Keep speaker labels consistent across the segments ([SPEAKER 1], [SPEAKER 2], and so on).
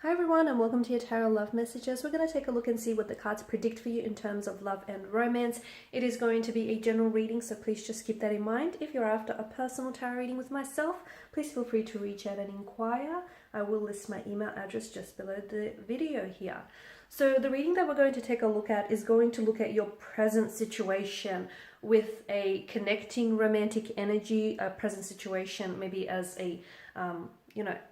[SPEAKER 1] Hi everyone and welcome to your Tarot Love Messages. We're going to take a look and see what the cards predict for you in terms of love and romance. It is going to be a general reading, so please just keep that in mind. If you're after a personal tarot reading with myself, please feel free to reach out and inquire. I will list my email address just below the video here. So the reading that we're going to take a look at is going to look at your present situation with a connecting romantic energy, a present situation maybe as a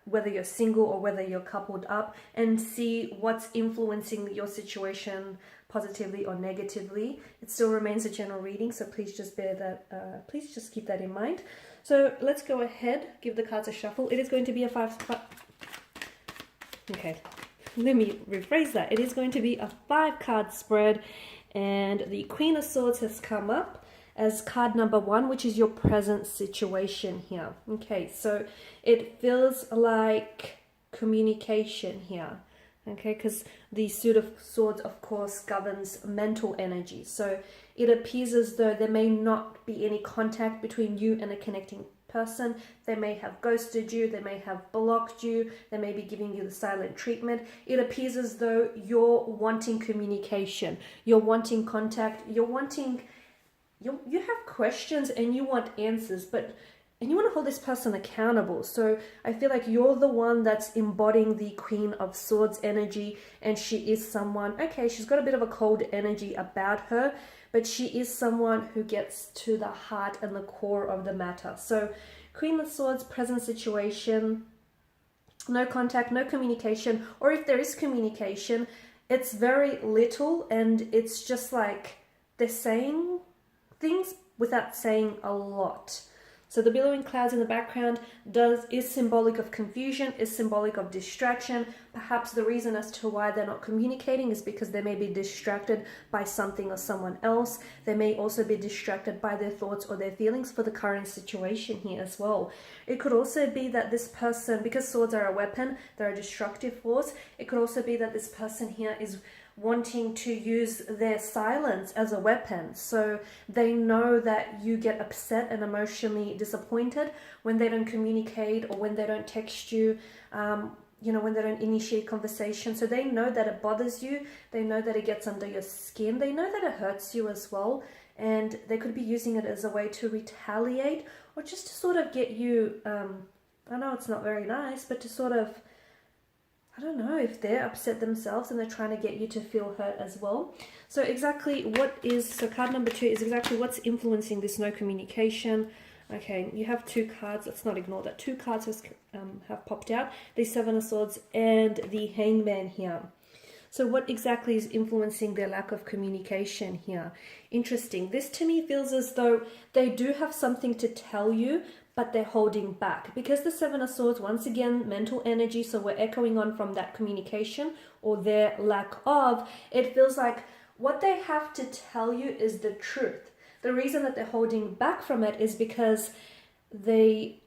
[SPEAKER 1] whether you're single or whether you're coupled up, and see what's influencing your situation positively or negatively. It still remains a general reading, so please just please just keep that in mind. So let's go ahead, give the cards a shuffle. It is going to be a let me rephrase that. It is going to be a 5-card spread, and the Queen of Swords has come up as card number 1, which is your present situation here. Okay, so it feels like communication here. Okay, because the Suit of Swords, of course, governs mental energy. So it appears as though there may not be any contact between you and a connecting person. They may have ghosted you, they may have blocked you, they may be giving you the silent treatment. It appears as though you're wanting communication, you're wanting contact, you have questions and you want answers, and you want to hold this person accountable. So I feel like you're the one that's embodying the Queen of Swords energy, and she is someone, okay, she's got a bit of a cold energy about her, but she is someone who gets to the heart and the core of the matter. So Queen of Swords, present situation, no contact, no communication, or if there is communication, it's very little, and it's just like they're saying things without saying a lot. So the billowing clouds in the background is symbolic of confusion, is symbolic of distraction. Perhaps the reason as to why they're not communicating is because they may be distracted by something or someone else. They may also be distracted by their thoughts or their feelings for the current situation here as well. It could also be that this person, because swords are a weapon, they're a destructive force, it could also be that this person here is wanting to use their silence as a weapon. So they know that you get upset and emotionally disappointed when they don't communicate, or when they don't text you, when they don't initiate conversation. So they know that it bothers you, they know that it gets under your skin, they know that it hurts you as well, and they could be using it as a way to retaliate, or just to sort of get you, I know it's not very nice, but to sort of, I don't know, if they're upset themselves and they're trying to get you to feel hurt as well. So card number 2 is exactly what's influencing this no communication. Okay, you have 2 cards. Let's not ignore that. 2 cards have popped out. The 7 of Swords and the Hangman here. So what exactly is influencing their lack of communication here? Interesting. This to me feels as though they do have something to tell you, but they're holding back. Because the 7 of Swords, once again, mental energy, so we're echoing on from that communication or their lack of, it feels like what they have to tell you is the truth. The reason that they're holding back from it is because they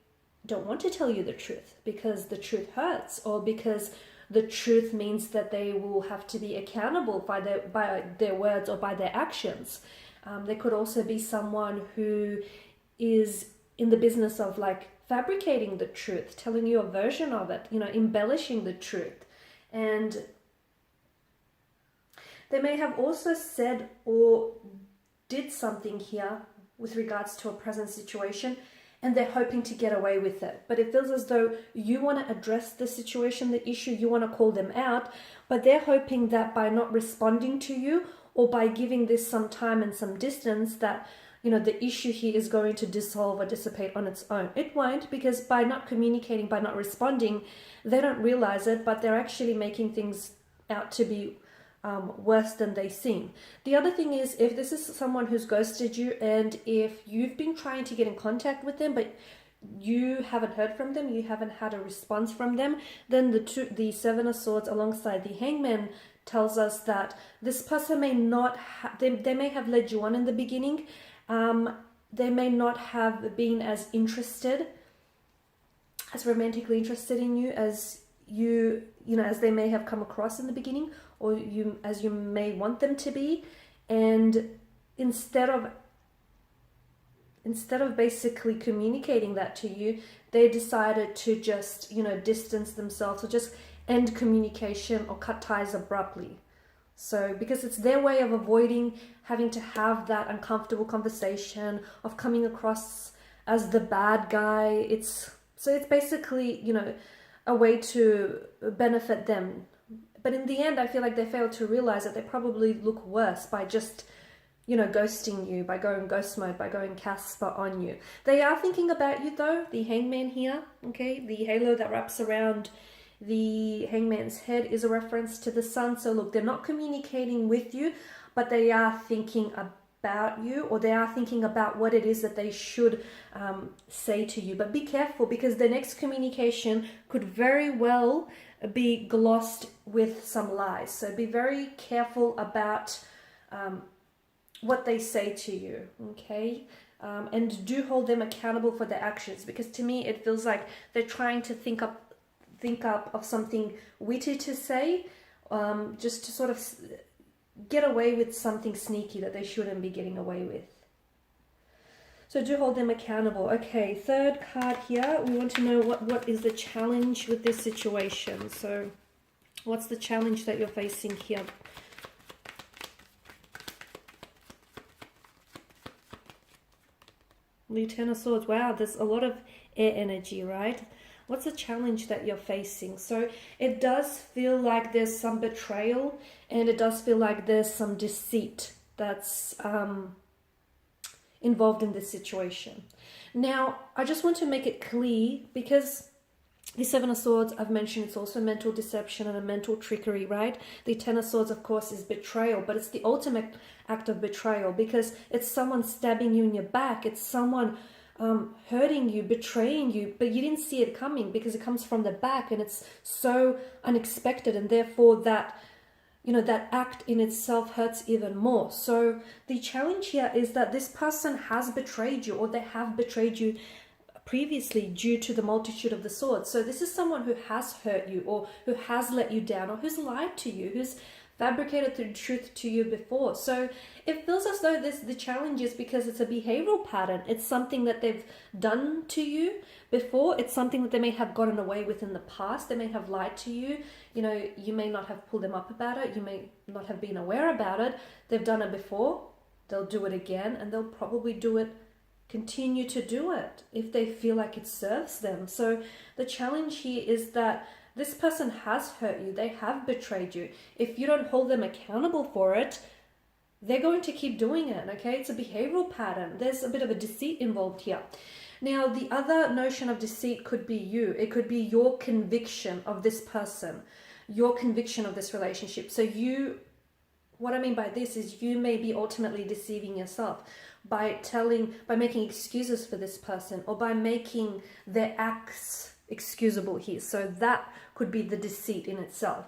[SPEAKER 1] don't want to tell you the truth, because the truth hurts, or because the truth means that they will have to be accountable by their words or by their actions. There could also be someone who is in the business of like fabricating the truth, telling you a version of it, embellishing the truth. And they may have also said or did something here with regards to a present situation, and they're hoping to get away with it. But it feels as though you want to address the situation, the issue, you want to call them out, but they're hoping that by not responding to you, or by giving this some time and some distance, that the issue here is going to dissolve or dissipate on its own. It won't, because by not communicating, by not responding, they don't realize it, but they're actually making things out to be worse than they seem. The other thing is, if this is someone who's ghosted you, and if you've been trying to get in contact with them, but you haven't heard from them, you haven't had a response from them, then the 7 of Swords alongside the Hangman tells us that this person may not they may have led you on in the beginning. They may not have been as romantically interested in you as as they may have come across in the beginning, or as you may want them to be. And instead of basically communicating that to you, they decided to just, distance themselves, or just end communication or cut ties abruptly. So because it's their way of avoiding having to have that uncomfortable conversation, of coming across as the bad guy. It's basically, you know, a way to benefit them. But in the end, I feel like they fail to realize that they probably look worse by just, you know, ghosting you, by going ghost mode, by going Casper on you. They are thinking about you though, the hangman here, okay? The halo that wraps around the hangman's head is a reference to the sun. So look, they're not communicating with you, but they are thinking about you, or they are thinking about what it is that they should say to you. But be careful, because the next communication could very well be glossed with some lies. So be very careful about what they say to you, okay? And do hold them accountable for their actions, because to me it feels like they're trying to think up of something witty to say, just to sort of get away with something sneaky that they shouldn't be getting away with. So do hold them accountable. Okay, third card here, we want to know what is the challenge with this situation. So what's the challenge that you're facing here? The Ten of Swords. Wow, there's a lot of air energy, right? What's the challenge that you're facing? So it does feel like there's some betrayal, and it does feel like there's some deceit that's involved in this situation. Now, I just want to make it clear, because the Seven of Swords, I've mentioned, it's also mental deception and a mental trickery, right? The Ten of Swords, of course, is betrayal, but it's the ultimate act of betrayal, because it's someone stabbing you in your back. It's someone hurting you, betraying you, but you didn't see it coming because it comes from the back, and it's so unexpected, and therefore that, you know, that act in itself hurts even more. So the challenge here is that this person has betrayed you, or they have betrayed you previously due to the multitude of the swords. So this is someone who has hurt you, or who has let you down, or who's lied to you, who's fabricated the truth to you before. So it feels as though the challenge is because it's a behavioral pattern. It's something that they've done to you before. It's something that they may have gotten away with in the past. They may have lied to you. You know, you may not have pulled them up about it. You may not have been aware about it. They've done it before. They'll do it again, and they'll probably continue to do it if they feel like it serves them. So the challenge here is that this person has hurt you. They have betrayed you. If you don't hold them accountable for it, they're going to keep doing it, okay? It's a behavioral pattern. There's a bit of a deceit involved here. Now, the other notion of deceit could be you. It could be your conviction of this person, your conviction of this relationship. So what I mean by this is you may be ultimately deceiving yourself by making excuses for this person, or by making their acts excusable here. So that could be the deceit in itself.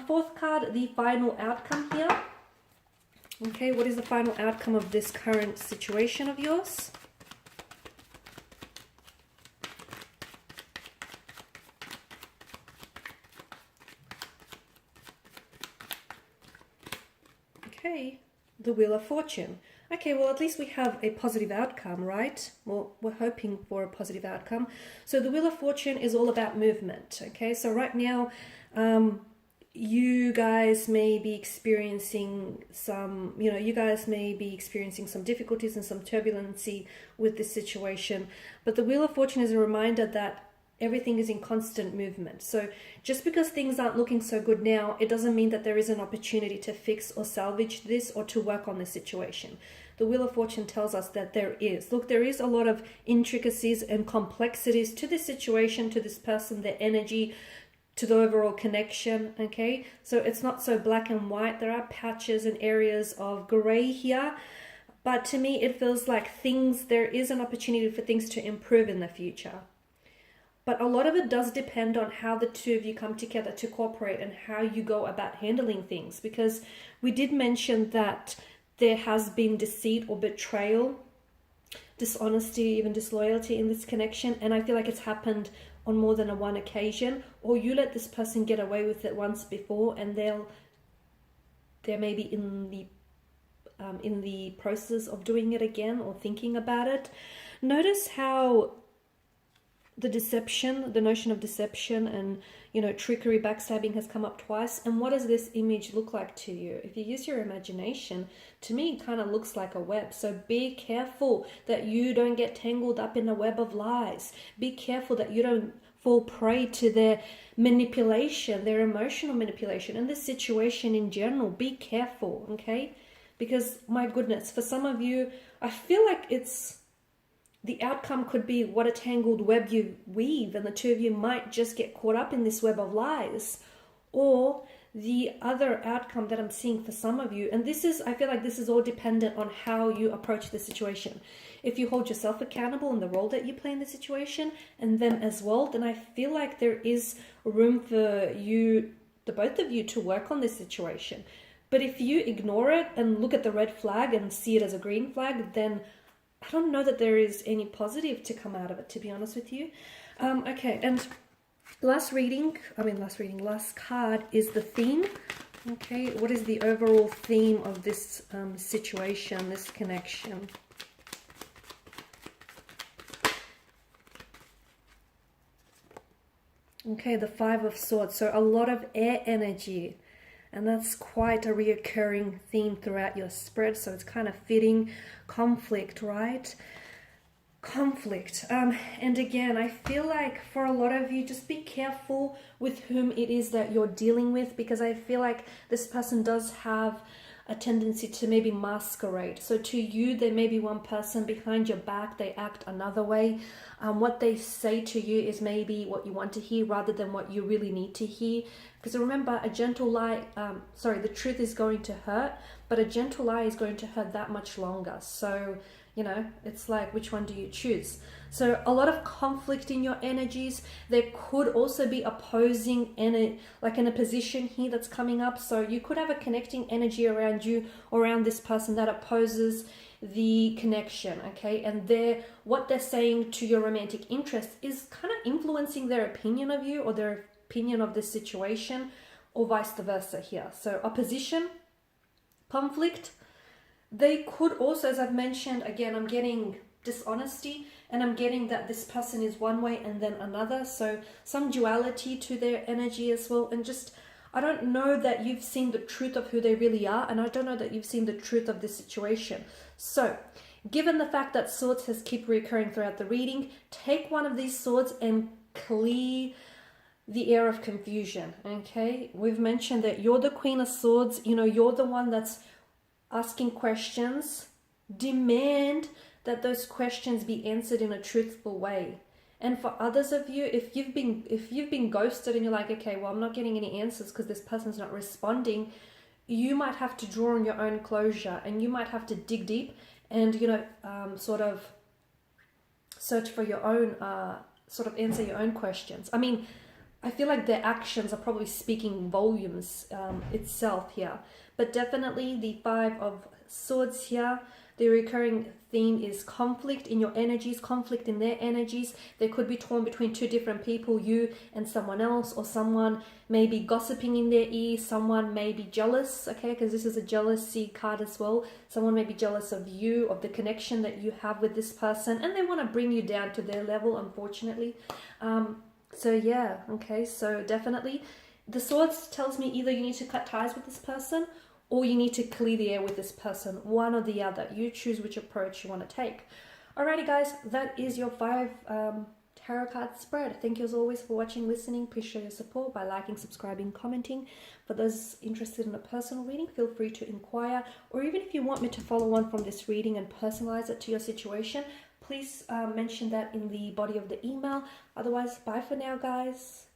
[SPEAKER 1] Fourth card, the final outcome here. Okay, what is the final outcome of this current situation of yours? Okay, the Wheel of Fortune. Okay, well, at least we have a positive outcome, right? Well, we're hoping for a positive outcome. So the Wheel of Fortune is all about movement, okay? So right now, you guys may be experiencing some, some difficulties and some turbulency with this situation. But the Wheel of Fortune is a reminder that everything is in constant movement. So just because things aren't looking so good now, it doesn't mean that there is an opportunity to fix or salvage this, or to work on this situation. The Wheel of Fortune tells us that there is. Look, there is a lot of intricacies and complexities to this situation, to this person, their energy, to the overall connection, okay? So it's not so black and white. There are patches and areas of gray here. But to me, it feels like there is an opportunity for things to improve in the future. But a lot of it does depend on how the two of you come together to cooperate, and how you go about handling things. Because we did mention that there has been deceit or betrayal, dishonesty, even disloyalty in this connection. And I feel like it's happened on more than one occasion. Or you let this person get away with it once before, and they're maybe in the process of doing it again, or thinking about it. Notice how the deception, the notion of deception and, you know, trickery, backstabbing has come up twice. And what does this image look like to you? If you use your imagination, to me, it kind of looks like a web. So be careful that you don't get tangled up in a web of lies. Be careful that you don't fall prey to their manipulation, their emotional manipulation, and this situation in general. Be careful, okay? Because, my goodness, for some of you, I feel like the outcome could be what a tangled web you weave, and the two of you might just get caught up in this web of lies. Or the other outcome that I'm seeing for some of you, and this is, I feel like this is all dependent on how you approach the situation. If you hold yourself accountable in the role that you play in the situation, and them as well, then I feel like there is room for you, the both of you, to work on this situation. But if you ignore it and look at the red flag and see it as a green flag, then I don't know that there is any positive to come out of it, to be honest with you. Okay, and last card is the theme. Okay, what is the overall theme of this situation, this connection? Okay, the Five of Swords. So a lot of air energy. And that's quite a reoccurring theme throughout your spread. So it's kind of fitting. Conflict, right? Conflict. And again, I feel like for a lot of you, just be careful with whom it is that you're dealing with, because I feel like this person does have a tendency to maybe masquerade. So to you, there may be one person, behind your back they act another way. What they say to you is maybe what you want to hear rather than what you really need to hear. Because remember, a gentle lie, the truth is going to hurt, but a gentle lie is going to hurt that much longer. So, you know, it's like, which one do you choose? So a lot of conflict in your energies. There could also be opposing, like in a position here that's coming up. So you could have a connecting energy around you, around this person, that opposes the connection, okay? And what they're saying to your romantic interest is kind of influencing their opinion of you, or their opinion of this situation, or vice versa here. So opposition, conflict. They could also, as I've mentioned, again, I'm getting dishonesty, and I'm getting that this person is one way and then another. So some duality to their energy as well. And just, I don't know that you've seen the truth of who they really are, and I don't know that you've seen the truth of this situation. So given the fact that swords has keep recurring throughout the reading, take one of these swords and clear the air of confusion, okay? We've mentioned that you're the Queen of Swords. You know, you're the one that's asking questions. Demand that those questions be answered in a truthful way. And for others of you, if you've been ghosted and you're like, okay, well, I'm not getting any answers because this person's not responding, you might have to draw on your own closure, and you might have to dig deep and, you know, sort of search for your own, sort of answer your own questions. I mean, I feel like their actions are probably speaking volumes itself here. But definitely the Five of Swords here, the recurring theme is conflict in your energies, conflict in their energies. There could be torn between two different people, you and someone else, or someone may be gossiping in their ear, someone may be jealous, okay, because this is a jealousy card as well. Someone may be jealous of you, of the connection that you have with this person, and they want to bring you down to their level, unfortunately. So yeah, okay, so definitely the Swords tells me either you need to cut ties with this person, or you need to clear the air with this person, one or the other. You choose which approach you want to take. Alrighty guys, that is your 5 tarot card spread. Thank you as always for watching, listening. Please show your support by liking, subscribing, commenting. For those interested in a personal reading, feel free to inquire. Or even if you want me to follow on from this reading and personalize it to your situation, please mention that in the body of the email. Otherwise, bye for now guys.